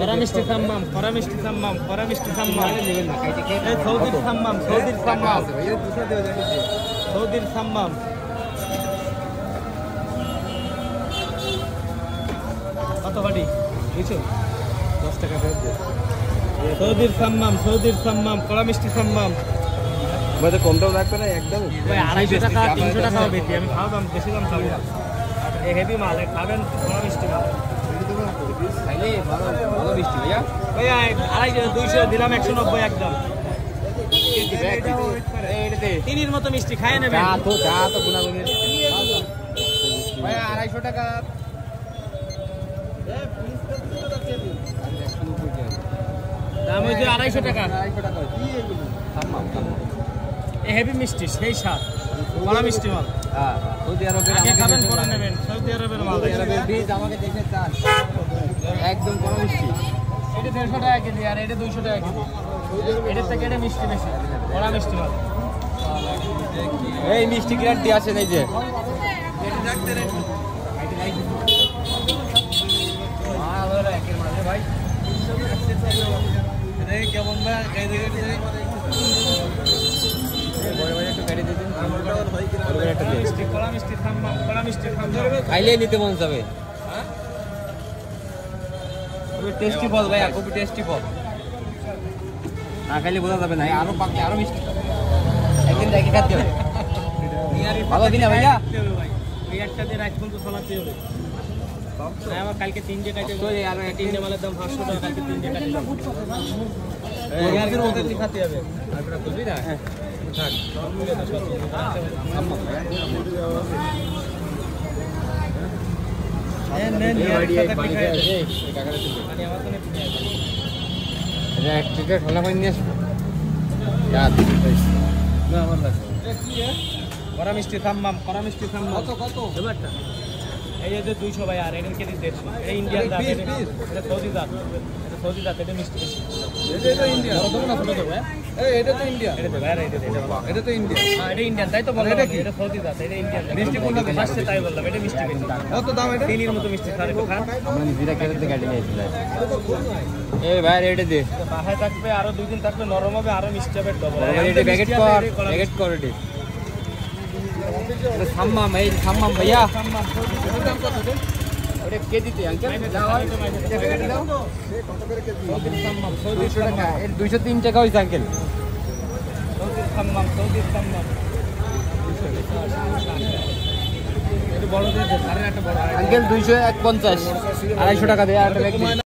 করা মিষ্টি সাম্মাম, করা মিষ্টি সাম্মাম, করা মিষ্টি সাম্মাম। এই সৌদির সাম্মাম, সৌদির সাম্মাম, সৌদির সাম্মাম। কত বাটি বুঝছো? 10 টাকা ফেরত দে। সৌদির সাম্মাম, সৌদির সাম্মাম, কড়া মিষ্টি সাম্মাম। ভাই তো কমটাও রাখবে না একদম? ভাই 250 টাকা 300 টাকাও বেশি, আমি খাওয়া দাম বেশি দাম খাবো। এই হেভি মাল খাবেন, কড়া মিষ্টি মাল খাইলে ভালো মিষ্টি ভাইয়া। ভাইয়া 250 দিলাম 190 একদম। তিনির মতো মিষ্টি খায় নেবেন। যা তো গুনাগুনি ভাইয়া 250 টাকা। দাম হয়েছে 250 টাকা। 250 টাকা কি এগুলো? সাম্মাম এই হেভি মিষ্টি সেই স্বাদ, কড়া মিষ্টি মাল। হ্যাঁ সৌদি আরবের আগে খাবেন পরে নেবেন, সৌদি আরবের মাল। সৌদি আরবের বীজ আমাকে দেখে চান একদম কড়া মিষ্টি। এটা 150 টাকা কেজি আর এটা 200 টাকা কেজি। এটার থেকে এটা মিষ্টি বেশি, কড়া মিষ্টি মাল। এই মিষ্টি গ্যারান্টি আছে এই যে ভাই কেমন ভাই খাইলে নিতে মন যাবে। টেস্টি ফল ভাই, খুবই টেস্টি ফল। না খাইলে বোঝা যাবে না, আরো পাকে আরো মিষ্টি। একদিন দেখে খাতে হবে। ভালো কিনা ভাইয়া? ওই একটা দিয়ে রাত পর্যন্ত চলাতে হবে। আমার কালকে 3টে কাটে আর 3টে মালের দাম 500 টাকা। কালকে 3টে কাটে দাম এর মধ্যে খাতে হবে। আর এটা বুঝবি না? থাক নেন পানি খাই আছে এই টাকাটা তুলে পানি আমার তো নেই। এটা এক টাকা ঠান্ডা পানি নিয়ে আসবো। যা দিবি না আমার লাগবে। কড়া মিষ্টি সাম্মাম, কড়া মিষ্টি সাম্মাম। কত এবারটা এই যে 200 ভাই আর এর কেজি 150। এটা ইন্ডিয়ান জাত, এটা সৌদি জাত, এটা সৌদি জাত। এটা মিষ্টি বেশি। এটা তো ইন্ডিয়া। বড় দাম না ছোট দাম? এই এটা তো ইন্ডিয়া। এটা তো ভাই এটা তো ইন্ডিয়া। হ্যাঁ এটা ইন্ডিয়ান, তাই তো বললাম। এটা সৌদি জাত, এটা ইন্ডিয়ান। মিষ্টি কোনটা বেশি? ফার্স্টে তাই বললাম, এটা মিষ্টি বেশি। কত দাম এটা? তিনির মতো মিষ্টি স্যার, একটু খান। আমরা নিজেরা কেটে গাড়ি নিয়েছিলাম। এই ভাই এটা দে। বাসায় থাকবে আরো 2 দিন থাকবে, নরম হবে, আরো মিষ্টি হবে ডবল। এটা প্যাকেট কর, প্যাকেট কর এটা। এটা সাম্মাম, এই সাম্মাম ভাইয়া। সাম্মাম এটার দাম কত রে? ওটা কেজিতে আঙ্কেল দাও। এটা প্যাকেট দাও। কত করে কেজি? সৌদির সাম্মাম, 200 টাকা। এর 203 টাকা হইছে আঙ্কেল। সৌদির সাম্মাম, সৌদির সাম্মাম। এটা বড় দিয়ে দে, আরে একটা বড়। আঙ্কেল 251 250 টাকা দে আর একটা ব্যাগ।